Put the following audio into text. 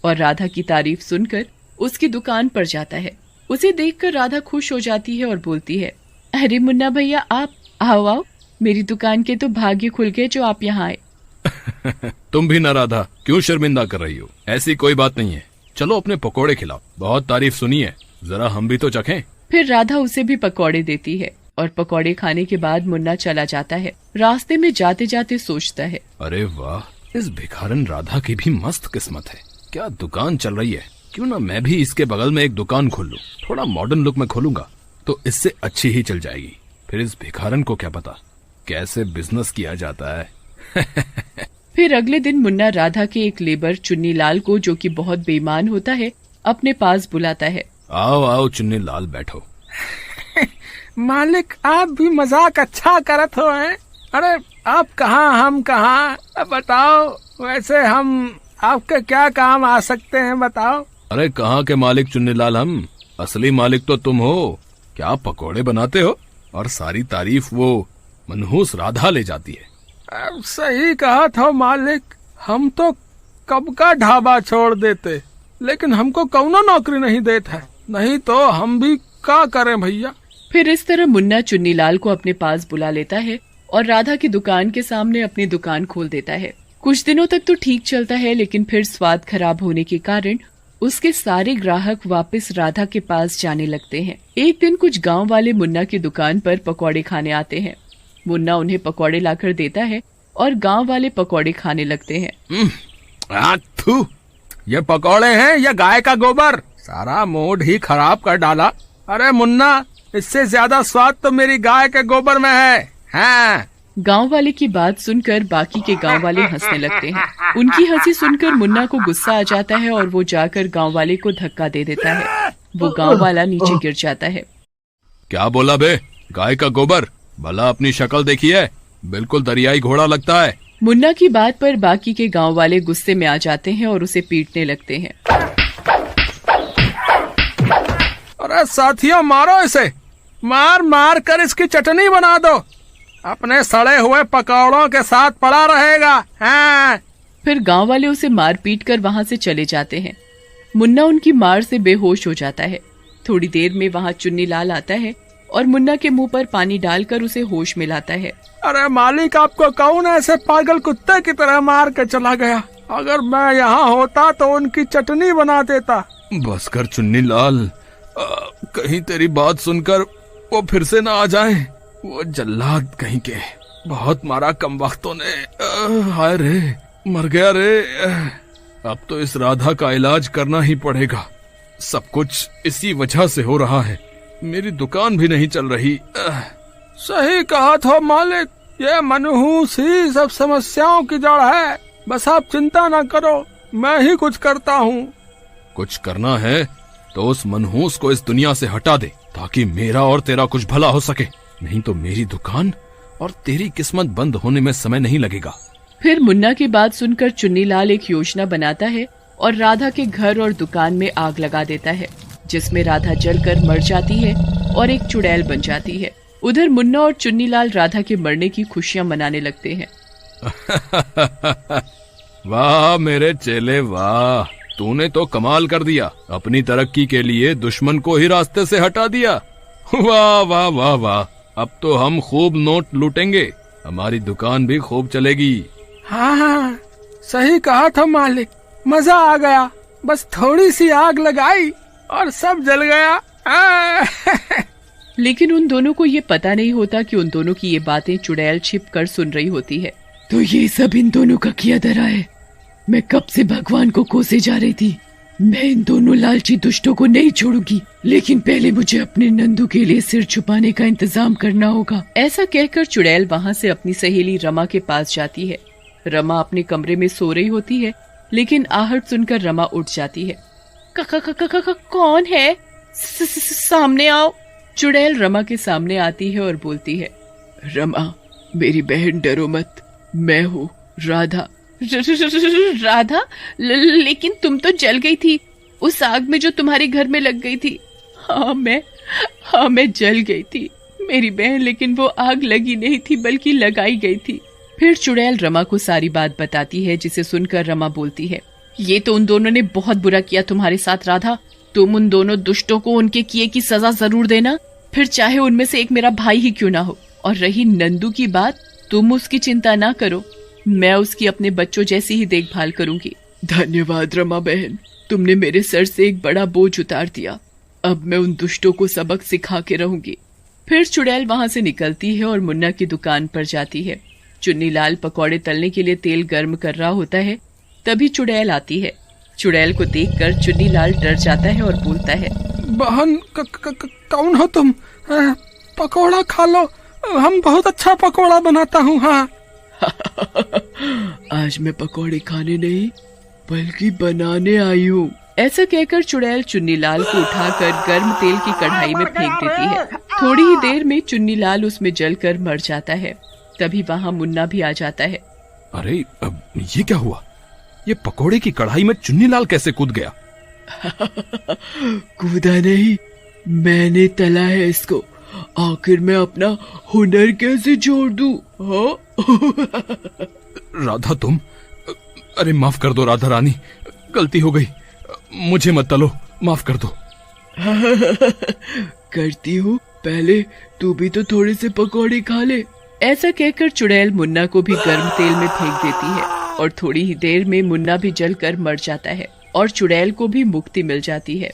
और राधा की तारीफ सुनकर उसकी दुकान पर जाता है। उसे देखकर राधा खुश हो जाती है और बोलती है, अरे मुन्ना भैया, आप आओ आओ, मेरी दुकान के तो भाग्य खुल गए जो आप यहाँ आए। तुम भी ना राधा, क्यों शर्मिंदा कर रही हो? ऐसी कोई बात नहीं है, चलो अपने पकोड़े खिलाओ, बहुत तारीफ सुनी है, जरा हम भी तो चखें। फिर राधा उसे भी पकौड़े देती है और पकौड़े खाने के बाद मुन्ना चला जाता है। रास्ते में जाते जाते सोचता है, अरे वाह, इस भिखारन राधा की भी मस्त किस्मत है, क्या दुकान चल रही है। क्यों ना मैं भी इसके बगल में एक दुकान खोल लूं, थोड़ा मॉडर्न लुक में खोलूंगा तो इससे अच्छी ही चल जाएगी। फिर इस भिखारन को क्या पता कैसे बिजनेस किया जाता है। फिर अगले दिन मुन्ना राधा के एक लेबर चुन्नी लाल को, जो कि बहुत बेईमान होता है, अपने पास बुलाता है। आओ आओ चुन्नी लाल, बैठो। मालिक, आप भी मजाक अच्छा करत हो हैं? अरे आप कहाँ, हम कहाँ, बताओ। वैसे हम आपके क्या काम आ सकते हैं, बताओ। अरे कहाँ के मालिक चुन्नी लाल, हम असली मालिक तो तुम हो। क्या पकोड़े बनाते हो और सारी तारीफ वो मनहूस राधा ले जाती है। अब सही कहा था मालिक, हम तो कब का ढाबा छोड़ देते, लेकिन हमको कौनो नौकरी नहीं देता है, नहीं तो हम भी क्या करें भैया। फिर इस तरह मुन्ना चुन्नी लाल को अपने पास बुला लेता है और राधा की दुकान के सामने अपनी दुकान खोल देता है। कुछ दिनों तक तो ठीक चलता है, लेकिन फिर स्वाद खराब होने के कारण उसके सारे ग्राहक वापस राधा के पास जाने लगते हैं। एक दिन कुछ गांव वाले मुन्ना की दुकान पर पकौड़े खाने आते हैं। मुन्ना उन्हें पकौड़े लाकर देता है और गांव वाले पकौड़े खाने लगते हैं। ये पकौड़े हैं या गाय का गोबर, सारा मूड ही खराब कर डाला। अरे मुन्ना, इससे ज्यादा स्वाद तो मेरी गाय के गोबर में है। हाँ। गांव वाले की बात सुनकर बाकी के गांव वाले हंसने लगते हैं। उनकी हंसी सुनकर मुन्ना को गुस्सा आ जाता है और वो जाकर गांव वाले को धक्का दे देता है। वो गांव वाला नीचे गिर जाता है। क्या बोला बे, गाय का गोबर? भला अपनी शक्ल देखी है, बिल्कुल दरियाई घोड़ा लगता है। मुन्ना की बात पर बाकी के गांव वाले गुस्से में आ जाते हैं और उसे पीटने लगते हैं। अरे साथियों, मारो इसे, मार मार कर इसकी चटनी बना दो, अपने सड़े हुए पकौड़ों के साथ पड़ा रहेगा। हाँ। फिर गांव वाले उसे मार पीट कर वहां से चले जाते हैं। मुन्ना उनकी मार से बेहोश हो जाता है। थोड़ी देर में वहां चुन्नी लाल आता है और मुन्ना के मुंह पर पानी डालकर उसे होश में लाता है। अरे मालिक, आपको कौन ऐसे पागल कुत्ते की तरह मार के चला गया? अगर मैं यहाँ होता तो उनकी चटनी बना देता। बस कर चुन्नी लाल, कहीं तेरी बात सुनकर वो फिर से ना आ जाए। वो जल्लाद कहीं के, बहुत मारा कम वक्तों ने। हाय रे, मर गया रे। अब तो इस राधा का इलाज करना ही पड़ेगा, सब कुछ इसी वजह से हो रहा है, मेरी दुकान भी नहीं चल रही। सही कहा था मालिक, ये मनहूस ही सब समस्याओं की जड़ है। बस आप चिंता ना करो, मैं ही कुछ करता हूँ। कुछ करना है तो उस मनहूस को इस दुनिया से हटा दे, ताकि मेरा और तेरा कुछ भला हो सके, नहीं तो मेरी दुकान और तेरी किस्मत बंद होने में समय नहीं लगेगा। फिर मुन्ना की बात सुनकर चुन्नी लाल एक योजना बनाता है और राधा के घर और दुकान में आग लगा देता है, जिसमें राधा जलकर मर जाती है और एक चुड़ैल बन जाती है। उधर मुन्ना और चुन्नी लाल राधा के मरने की खुशियां मनाने लगते हैं। वाह मेरे चेले वाह, तूने तो कमाल कर दिया, अपनी तरक्की के लिए दुश्मन को ही रास्ते से हटा दिया। वाह वाह वाह वाह, अब तो हम खूब नोट लूटेंगे, हमारी दुकान भी खूब चलेगी। हाँ, सही कहा था मालिक, मजा आ गया, बस थोड़ी सी आग लगाई और सब जल गया। लेकिन उन दोनों को ये पता नहीं होता कि उन दोनों की ये बातें चुड़ैल छिप कर सुन रही होती है। तो ये सब इन दोनों का किया धरा है। मैं कब से भगवान को कोसे जा रही थी, मैं इन दोनों लालची दुष्टों को नहीं छोड़ूंगी, लेकिन पहले मुझे अपने नंदू के लिए सिर छुपाने का इंतजाम करना होगा। ऐसा कहकर चुड़ैल वहाँ से अपनी सहेली रमा के पास जाती है। रमा अपने कमरे में सो रही होती है, लेकिन आहट सुनकर रमा उठ जाती है। कौन है? सामने आओ। चुड़ैल रमा के सामने आती है और बोलती है, रमा मेरी बहन, डरो मत, मैं हूँ राधा। राधा? लेकिन तुम तो जल गई थी उस आग में जो तुम्हारे घर में लग गई थी। हाँ मैं जल गई थी मेरी बहन, लेकिन वो आग लगी नहीं थी बल्कि लगाई गई थी। फिर चुड़ैल रमा को सारी बात बताती है, जिसे सुनकर रमा बोलती है, ये तो उन दोनों ने बहुत बुरा किया तुम्हारे साथ राधा। तुम उन दोनों दुष्टों को उनके किए की सजा जरूर देना, फिर चाहे उनमें से एक मेरा भाई ही क्यों ना हो। और रही नंदू की बात, तुम उसकी चिंता ना करो, मैं उसकी अपने बच्चों जैसी ही देखभाल करूंगी। धन्यवाद रमा बहन, तुमने मेरे सर से एक बड़ा बोझ उतार दिया। अब मैं उन दुष्टों को सबक सिखा के रहूंगी। फिर चुड़ैल वहां से निकलती है और मुन्ना की दुकान पर जाती है। चुन्नीलाल पकौड़े तलने के लिए तेल गर्म कर रहा होता है, तभी चुड़ैल आती है। चुड़ैल को देखकर चुन्नीलाल डर जाता है और बोलता है, बहन कौन हो तुम? पकोड़ा खा लो, हम बहुत अच्छा पकोड़ा बनाता हूँ। हाँ आज मैं पकौड़े खाने नहीं बल्कि बनाने आई हूँ। ऐसा कहकर चुड़ैल चुन्नीलाल को उठाकर गर्म तेल की कढ़ाई में फेंक देती है। थोड़ी ही देर में चुन्नीलाल उसमें जलकर मर जाता है। तभी वहाँ मुन्ना भी आ जाता है। अरे अब ये क्या हुआ? ये पकोड़े की कढ़ाई में चुन्नीलाल कैसे कूद गया? कूदा नहीं, मैंने तला है इसको। आखिर मैं अपना हुनर कैसे छोड़ दूं? राधा तुम, अरे माफ कर दो राधा रानी, गलती हो गई, मुझे मत तलो, माफ कर दो। करती हूँ, पहले तू भी तो थोड़े से पकौड़े खा ले। ऐसा कहकर चुड़ैल मुन्ना को भी गर्म तेल में फेंक देती है और थोड़ी ही देर में मुन्ना भी जलकर मर जाता है और चुड़ैल को भी मुक्ति मिल जाती है।